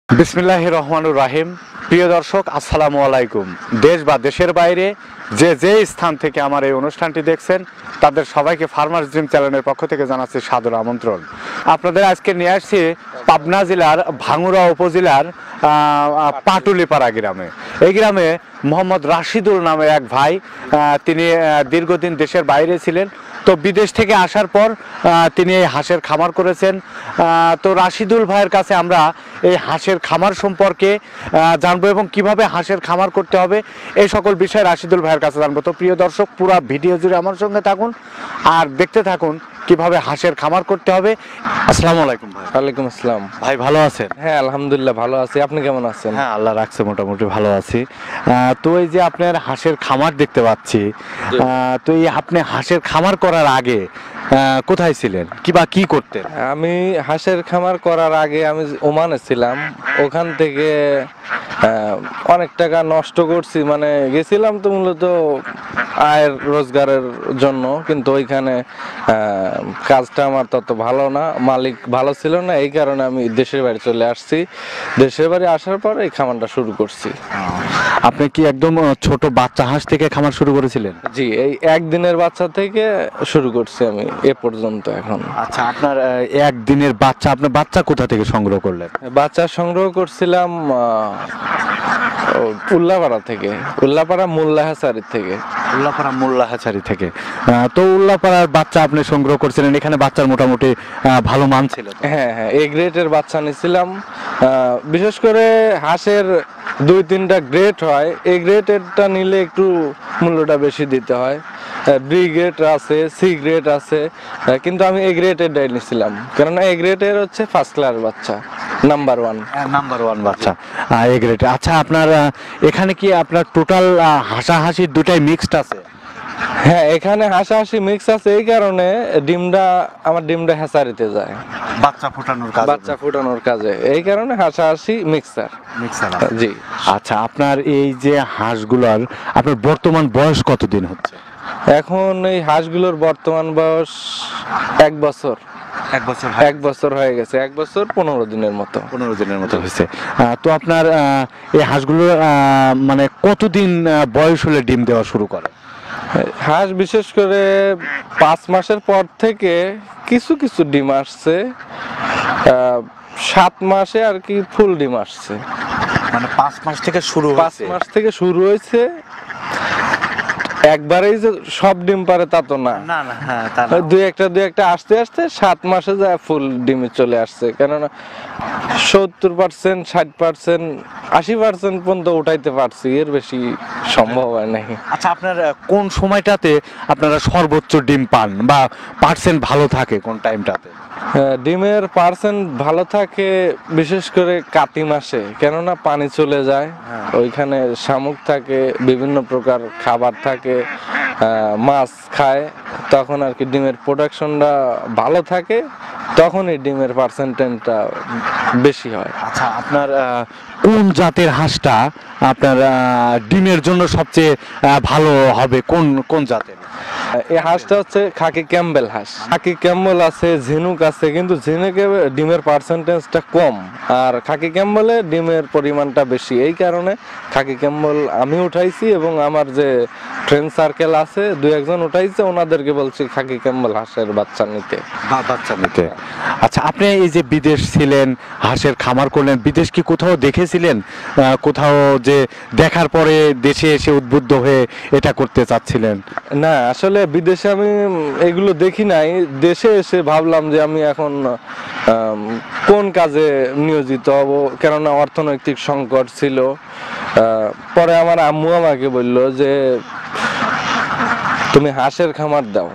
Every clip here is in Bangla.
বিসমিল্লাহির রহমানুর রাহিম। প্রিয় দর্শক, আসসালামু আলাইকুম। দেশ বা দেশের বাইরে যে স্থান থেকে আমার এই অনুষ্ঠানটি দেখছেন তাদের সবাইকে ফার্মার্স ড্রিম চ্যানেলের পক্ষ থেকে জানাচ্ছি সাদর আমন্ত্রণ। আপনাদের আজকে নিয়ে আসছি পাবনা জেলার ভাঙ্গুড়া উপজেলার পাটুলিপাড়া গ্রামে। এই গ্রামে মোহাম্মদ রাশিদুল নামে এক ভাই, তিনি দীর্ঘদিন দেশের বাইরে ছিলেন। তো বিদেশ থেকে আসার পর তিনি এই হাঁসের খামার করেছেন। তো রাশিদুল ভাইয়ের কাছে আমরা এই হাঁসের খামার সম্পর্কে জানবো এবং কিভাবে হাঁসের খামার করতে হবে এই সকল বিষয় রাশিদুল ভাইয়ের কাছে জানবো। তো প্রিয় দর্শক, পুরো ভিডিও জুড়ে আমার সঙ্গে থাকুন আর দেখতে থাকুন কিভাবে হাঁসের খামার করতে হবে। আসসালামু আলাইকুম ভাই। ওয়ালাইকুম আসসালাম। ভাই ভালো আছেন? হ্যাঁ, আলহামদুলিল্লাহ ভালো আছি। আপনি কেমন আছেন? হ্যাঁ, আল্লাহ রাখছে, মোটামুটি ভালো আছি। তো এই যে আপনার হাঁসের খামার দেখতে পাচ্ছি, তো এই আপনি হাঁসের খামার করার আগে কোথায় ছিলেন কিবা কি করতেন? আমি হাঁসের খামার করার আগে আমি ওমানে ছিলাম। ওখান থেকে অনেক টাকা নষ্ট করছি, মানে গেছিলাম তো মূলত আয়ের রোজগারের জন্য, কিন্তু ওইখানে কাজটা আমার তত ভালো না, মালিক ভালো ছিল না, এই কারণে আমি দেশের বাড়ি চলে আসছি। দেশের বাড়ি আসার পর এই খামারটা শুরু করছি। আপনি কি একদম ছোট বাচ্চা হাঁস থেকে খামার শুরু করেছিলেন? জি, এই একদিনের বাচ্চা থেকে শুরু করছি আমি এ পর্যন্ত এখন। আচ্ছা, আপনার একদিনের বাচ্চা, আপনার বাচ্চা কোথা থেকে সংগ্রহ করলেন? বাচ্চা সংগ্রহ করছিলাম উল্লাপাড়া থেকে, উল্লাপাড়া মোল্লা হাসারি থেকে। উল্লাপাড়া মোল্লা হাচারি থেকে। তো উল্লাপাড়ার বাচ্চা আপনি সংগ্রহ করছিলেন, এখানে বাচ্চার মোটামুটি ভালো মান ছিল? হ্যাঁ হ্যাঁ, এ গ্রেডের বাচ্চা নিছিলাম। বিশেষ করে হাঁসের 2-3টা গ্রেড হয়, এ গ্রেডেরটা নিলে একটু মূল্যটা বেশি দিতে হয়। বি গ্রেড আছে, সি গ্রেড আছে, কিন্তু আমি এ গ্রেডেরটাই নিছিলাম, কেননা এ গ্রেডের হচ্ছে ফার্স্ট ক্লাস বাচ্চা, নাম্বার ওয়ান বাচ্চা এ গ্রেড। আচ্ছা, আপনার এখানে কি আপনার টোটাল হাঁসাহাসি দুটাই মিক্সড আছে? হ্যাঁ, এখানে হাঁসাহাসি মিক্স আছে, এই কারণে আমার ডিমটা হ্যাচারিতে যায় বাচ্চা ফুটানোর কাজে, এই কারণে হাঁসাহাসি মিক্সার। জি। আচ্ছা, আপনার এই যে হাঁসগুলোর আপনার বর্তমান বয়স কতদিন হচ্ছে? এখন এই হাঁসগুলোর বর্তমান বয়স 1 বছর। 1 বছর হয়ে গেছে, 1 বছর 15 দিনের মতো হয়েছে। তো আপনার এই হাঁসগুলো মানে কতদিন বয়স হলে ডিম দেওয়া শুরু করে? হাঁস বিশেষ করে 5 মাসের পর থেকে কিছু কিছু ডিম আসছে, 7 মাসে আর কি ফুল ডিম আসছে। মানে 5 মাস থেকে শুরু 5 মাস থেকে শুরু হয়েছে। একবারেই যে সব ডিম পারে তা তো না, দুই একটা আস্তে আস্তে 7 মাসে যায় ফুল ডিমে চলে আসছে। কেননা 70%, 60%, 80% পর্যন্ত উঠাইতে পারছি, এর বেশি সম্ভব হয় নাই। আচ্ছা, আপনার কোন সময়টাতে আপনারা সর্বোচ্চ ডিম পান বা পার্সেন্ট ভালো থাকে কোন টাইমটাতে? ডিমের পার্সেন্ট ভালো থাকে বিশেষ করে কাতি মাসে, কেননা পানি চলে যায়, ওইখানে শামুক থাকে, বিভিন্ন প্রকার খাবার থাকে, মাছ খায়, তখন আর কি ডিমের প্রোডাকশনটা ভালো থাকে, তখনই ডিমের পার্সেন্টেজটা বেশি হয়। আচ্ছা, আপনার কোন জাতের হাঁসটা আপনার ডিমের জন্য সবচেয়ে ভালো হবে? কোন জাতের? এই হাঁসটা হচ্ছে খাকি ক্যাম্বেল হাঁস। খাকি ক্যাম্বেল আছে, ঝিনুক আছে, কিন্তু ঝিনুকে ডিমের পার্সেন্টেজটা কম, আর খাকি ক্যাম্বেলে ডিমের পরিমাণটা বেশি, এই কারণে খাকি ক্যাম্বেল আমি উঠাইছি এবং আমার যে ফ্রেন্ড সার্কেল আছে 2-1 উঠাইছে, ওনাদেরকে বলছি খাকি ক্যাম্বেল হাঁসের বাচ্চা নিতে। আচ্ছা, আপনি এই যে বিদেশ ছিলেন, হাঁসের খামার করলেন, বিদেশ কি কোথাও দেখেছিলেন? কোথাও যে দেখার পরে দেশে এসে উদ্বুদ্ধ হয়ে এটা করতে চাচ্ছিলেন? না, আসলে বিদেশে আমি এগুলো দেখি নাই, দেশে এসে ভাবলাম যে আমি এখন কোন কাজে নিয়োজিত হব, কেননা অর্থনৈতিক সংকট ছিল। পরে আমার আম্মু আমাকে বললো যে তুমি হাঁসের খামার দাও,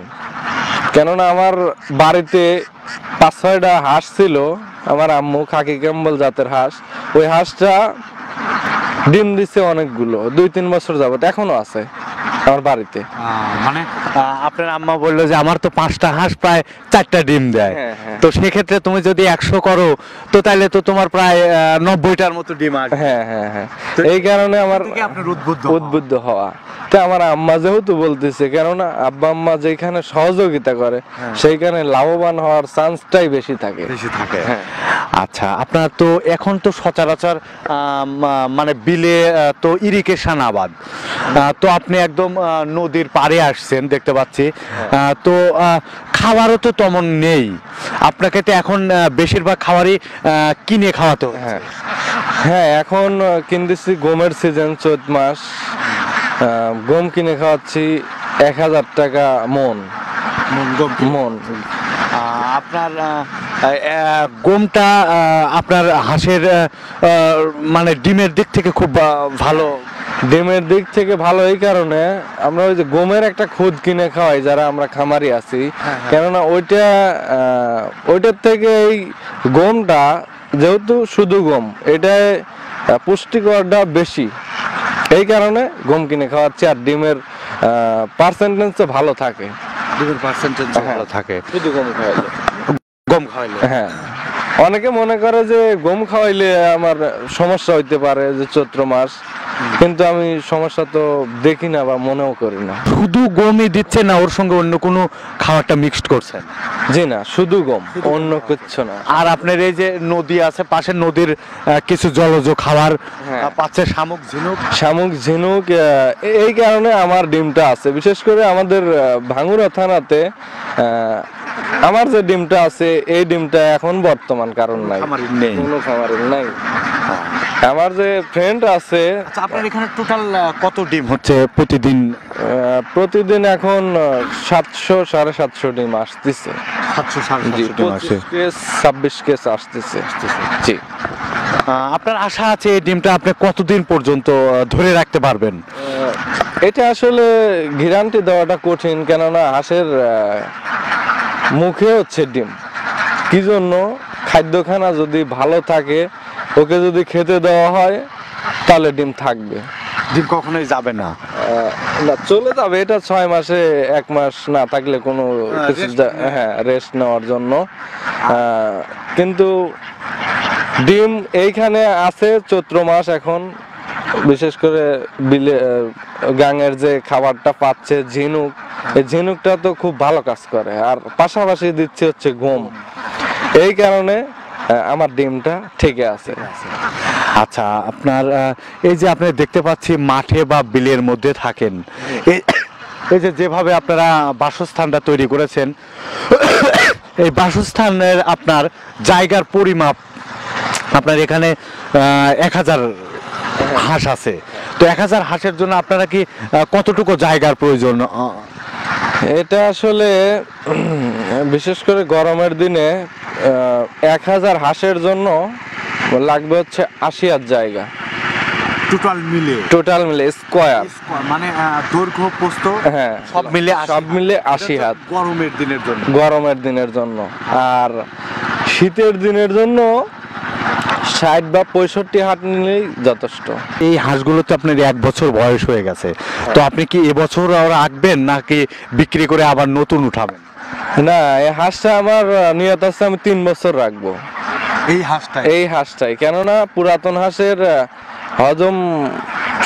কেননা আমার বাড়িতে 5-6টা হাঁস ছিল। আমার আম্মু খাকি ক্যাম্বেল জাতের হাঁস, ওই হাঁসটা ডিম দিচ্ছে অনেকগুলো, 2-3 বছর যাবত এখনো আছে আমার বাড়িতে। মানে আপনার আম্মা বললো যে আমার তো 5টা হাঁস প্রায় 4টা ডিম দেয়। তো সেক্ষেত্রে তুমি যদি 100 করো তো তাহলে তো তোমার প্রায় 90টার মতো ডিম আসবে। হ্যাঁ, এই কারণে আমার আপনার উদ্বুদ্ধ হওয়া তা আমার আম্মা যেহেতু বলতেছে, কেননা আব্বা আম্মা যেখানে সহযোগিতা করে সেইখানে লাভবান হওয়ার চান্সটাই বেশি থাকে। হ্যাঁ। আচ্ছা, আপনার তো এখন তো সচরাচর মানে বিলে তো ইরিগেশন আবাদ, তো আপনি একদম নদীর পাড়ে আসছেন দেখতে পাচ্ছি, তো খাবারও তো তেমন নেই আপনাকে, তো এখন বেশিরভাগ খাবারই কিনে খাওয়াতে হচ্ছে। হ্যাঁ হ্যাঁ, এখন কিনতেছি গমের সিজন, চৈত মাস। গম কিনে খাওয়াচ্ছি 1000 টাকা মন। আপনার গমটা আপনার হাঁসের মানে ডিমের দিক থেকে খুব ভালো। ডিমের দিক থেকে ভালো এই কারণে আমরা ওই যে গমের একটা খুদ কিনে খাওয়াই যারা আমরা খামারি আছি, কেননা ওইটার থেকে এই গমটা যেহেতু শুধু গম, এটায় পুষ্টিকরটা বেশি, এই কারণে গম কিনে খাওয়াচ্ছি। আর ডিমের পার্সেন্টেজ তো ভালো থাকে, ডিমের পার্সেন্টেজ ভালো থাকে শুধু গম খাওয়াইলে। গম খাওয়াইলে হ্যাঁ, অনেকে মনে করে যে গম খাওয়াইলে আমার সমস্যা হইতে পারে, যে চৈত্র মাস, কিন্তু আমি সমস্যা তো দেখি না বা মনেও করি না। শুধু গমই দিচ্ছে না, ওর সঙ্গে অন্য কোনো খাবারটা মিক্সড করছেন? জি না, শুধু গম, অন্য কিছু না। আর আপনার এই যে নদী আছে, পাশের নদীর কিছু জলজ খাবার পাচ্ছে, শামুক ঝিনুক, এই কারণে আমার ডিমটা আছে। বিশেষ করে আমাদের ভাঙ্গুড়া থানাতে আমার যে ডিমটা আছে, এই ডিমটা এখন বর্তমান কারণ নাই, কোনো খামারের নাই। আমার যে ফ্রেন্ড আছে, আপনার এখানে টোটাল কত ডিম হচ্ছে প্রতিদিন? প্রতিদিন এখন 700-750 ডিম আসতেছে। 26 কেস আসতেছে। জি। আপনার আশা আছে এই ডিমটা আপনি কতদিন পর্যন্ত ধরে রাখতে পারবেন? এটা আসলে গ্যারান্টি দেওয়াটা কঠিন, কেননা হাঁসের মুখে হচ্ছে ডিম। কি জন্য? খাদ্যখানা যদি ভালো থাকে, ওকে যদি খেতে দেওয়া হয়, তাহলে ডিম থাকবে। ডিম কখনোই যাবে না, না চলে যাবে। এটা 6 মাসে 1 মাস না থাকলে কোনো কিছু, হ্যাঁ, রেস্ট নেওয়ার জন্য। কিন্তু ডিম এইখানে আছে চৈত্র মাস এখন, বিশেষ করে বিলে গাঙের যে খাবারটা পাচ্ছে ঝিনুক, এই ঝিনুকটা তো খুব ভালো কাজ করে, আর পাশাপাশি দিচ্ছে হচ্ছে গম, এই কারণে আমার ডিমটা ঠিকই আছে। আচ্ছা, আপনার এই যে আপনি দেখতে পাচ্ছি মাঠে বা বিলের মধ্যে থাকেন, এই যে যেভাবে আপনারা বাসস্থানটা তৈরি করেছেন, এই বাসস্থানের আপনার জায়গার পরিমাপ, আপনার এখানে 1000 হাঁস আছে, তো 1000 হাঁসের জন্য আপনারা কি কতটুকু জায়গার প্রয়োজন? এটা আসলে বিশেষ করে গরমের দিনে 1000 হাঁসের জন্য লাগবে হচ্ছে 80 জায়গা, টোটাল মিলে স্কয়ার, মানে দৈর্ঘ্য প্রস্থ, হ্যাঁ, সব মিলে 80 হাত গরমের দিনের জন্য। আর শীতের দিনের জন্য 60 বা 65 হাত নিলেই যথেষ্ট। এই হাঁসগুলো তো আপনার 1 বছর বয়স হয়ে গেছে, তো আপনি কি এবছর রাখবেন নাকি বিক্রি করে আবার নতুন উঠাবেন? না, এই হাঁসটা আমার নিয়ত আছে আমি 3 বছর রাখবো। এই হাঁসটাই, কেননা পুরাতন হাঁসের হজম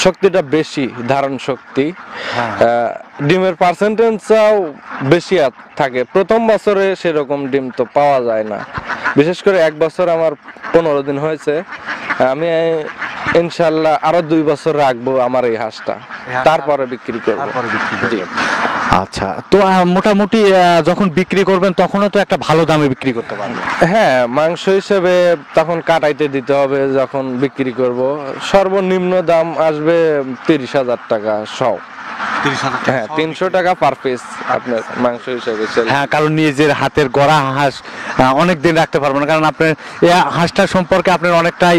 শক্তিটা বেশি, ধারণ শক্তি, ডিমের পার্সেন্টেজটাও বেশি থাকে। প্রথম বছরে সেরকম ডিম তো পাওয়া যায় না, বিশেষ করে 1 বছর আমার 15 দিন হয়েছে। আমি ইনশাল্লাহ আরো 2 বছর রাখবো আমার এই হাঁসটা, তারপরে বিক্রি করবো। আচ্ছা, তো মোটামুটি যখন বিক্রি করবেন তখনও তো একটা ভালো দামে বিক্রি করতে পারবেন? হ্যাঁ, মাংস হিসেবে তখন কাটাইতে দিতে হবে। যখন বিক্রি করব সর্বনিম্ন দাম আসবে 30,000 টাকা সহ। 30,000? হ্যাঁ, 300 টাকা পার পিস আপনার মাংস হিসেবে। হ্যাঁ, কারণ নিজের হাতের গড়া হাঁস অনেক দিন রাখতে পারবেন, কারণ আপনার এই হাঁসটা সম্পর্কে আপনার অনেকটাই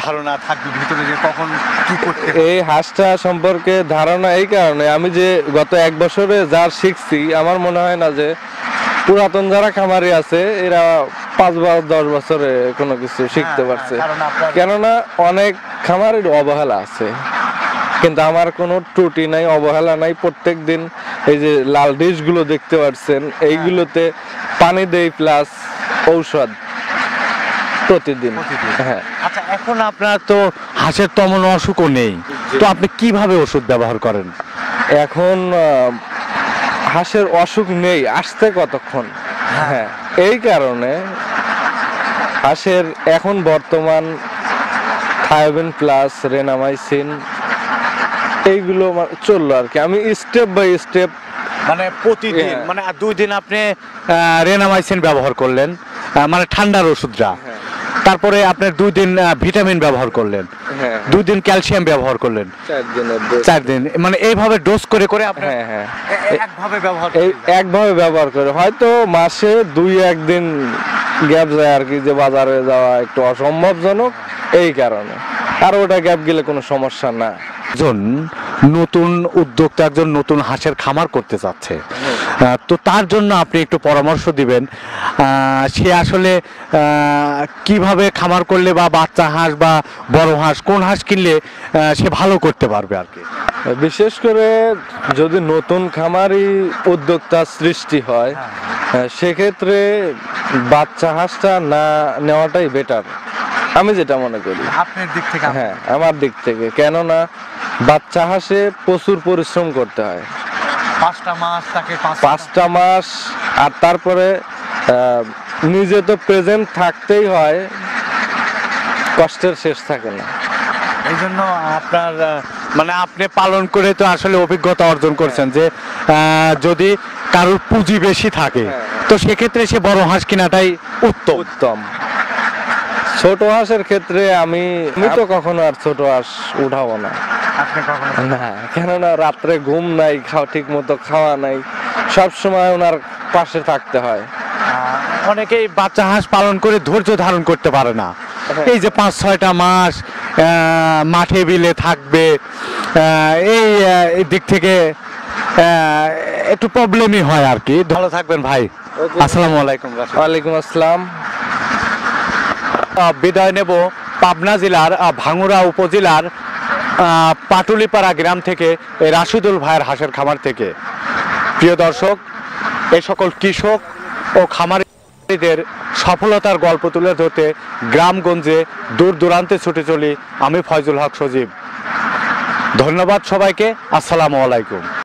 ধারণা থাকবে ভিতরে যে কখন কি করতে। এই হাঁসটা সম্পর্কে ধারণা এই কারণে, আমি যে গত 1 বছরে যা শিখছি, আমার মনে হয় না যে পুরাতন যারা খামারি আছে এরা 5 বা 10 বছরে কোনো কিছু শিখতে পারছে, কেননা অনেক খামারের অবহেলা আছে। কিন্তু আমার কোনো ত্রুটি নাই, অবহেলা নাই। প্রত্যেক দিন এই যে লাল ডিশগুলো দেখতে পাচ্ছেন, এইগুলোতে পানি দেই প্লাস ঔষধ প্রতিদিন। হ্যাঁ। আচ্ছা, এখন আপনার তো হাঁসের তেমন অসুখও নেই, তো আপনি কিভাবে ওষুধ ব্যবহার করেন? এখন হাঁসের অসুখ নেই, আসতে কতক্ষণ। হ্যাঁ, এই কারণে হাঁসের এখন বর্তমান থায়োবিন প্লাস, রেনামাইসিন এইগুলো চললো আর কি। আমি স্টেপ বাই স্টেপ, মানে প্রতিদিন, হ্যাঁ। মানে 2 দিন আপনি রেনামাইসিন ব্যবহার করলেন, মানে ঠান্ডার ওষুধটা। হ্যাঁ। তারপরে আপনার 2 দিন ভিটামিন ব্যবহার করলেন, হ্যাঁ 2 দিন ক্যালসিয়াম ব্যবহার করলেন, 4 দিনের dose। 4 দিন, মানে এইভাবে ডোজ করে করে আপনি হ্যাঁ হ্যাঁ একভাবে ব্যবহার এই একভাবে ব্যবহার করে, হয়তো মাসে 2-1 দিন গ্যাপ যায় আর কি, যে বাজারে যাওয়া একটু অসম্ভবজনক এই কারণে। আর ওটা গ্যাপ গেলে কোনো সমস্যা না। একজন নতুন উদ্যোক্তা, একজন নতুন হাঁসের খামার করতে চাচ্ছে, তো তার জন্য আপনি একটু পরামর্শ দিবেন, সে আসলে কিভাবে খামার করলে বা বাচ্চা হাঁস বা বড় হাঁস, কোন হাঁস কিনলে সে ভালো করতে পারবে আর কি। বিশেষ করে যদি নতুন খামারি উদ্যোক্তা সৃষ্টি হয়, সেক্ষেত্রে বাচ্চা হাঁসটা না নেওয়াটাই বেটার, আমি যেটা মনে করি। আপনার দিক থেকে? হ্যাঁ, আমার দিক থেকে। কেননা বাচ্চা হাঁসে প্রচুর পরিশ্রম করতে হয়, 5টা মাস তাকে 5টা মাস, আর তারপরে নিজে তো প্রেজেন্ট থাকতেই হয়, কষ্টের শেষ থাকে না। এই জন্য আপনার মানে আপনি পালন করে তো আসলে অভিজ্ঞতা অর্জন করছেন যে যদি কারোর পুঁজি বেশি থাকে, তো সেক্ষেত্রে সে বড় হাঁস কেনাটাই উত্তম। উত্তম। ছোট হাঁসের ক্ষেত্রে আমি তো কখনো আর ছোট হাঁস উঠাবো না। আপনি কখনো? না, কেননা রাত্রে ঘুম নাই, ঠিক মতো খাওয়া নাই, সব সময় ওনার পাশে থাকতে হয়। অনেকেই বাচ্চা হাঁস পালন করে ধৈর্য ধারণ করতে পারে না, এই যে 5-6টা মাস মাঠে বিলে থাকবে, এই দিক থেকে একটু প্রবলেমই হয় আর কি। ভালো থাকবেন ভাই। আসসালামু আলাইকুম। ওয়ালাইকুম আসসালাম। বিদায় নেব পাবনা জেলার ভাঙ্গুড়া উপজেলার পাটুলিপাড়া গ্রাম থেকে, এই রাশিদুল ভাইয়ের হাঁসের খামার থেকে। প্রিয় দর্শক, এই সকল কৃষক ও খামারিদের সফলতার গল্প তুলে ধরতে গ্রামগঞ্জে দূর দূরান্তে ছুটে চলি আমি, ফয়জুল হক সজীব। ধন্যবাদ সবাইকে। আসসালামু আলাইকুম।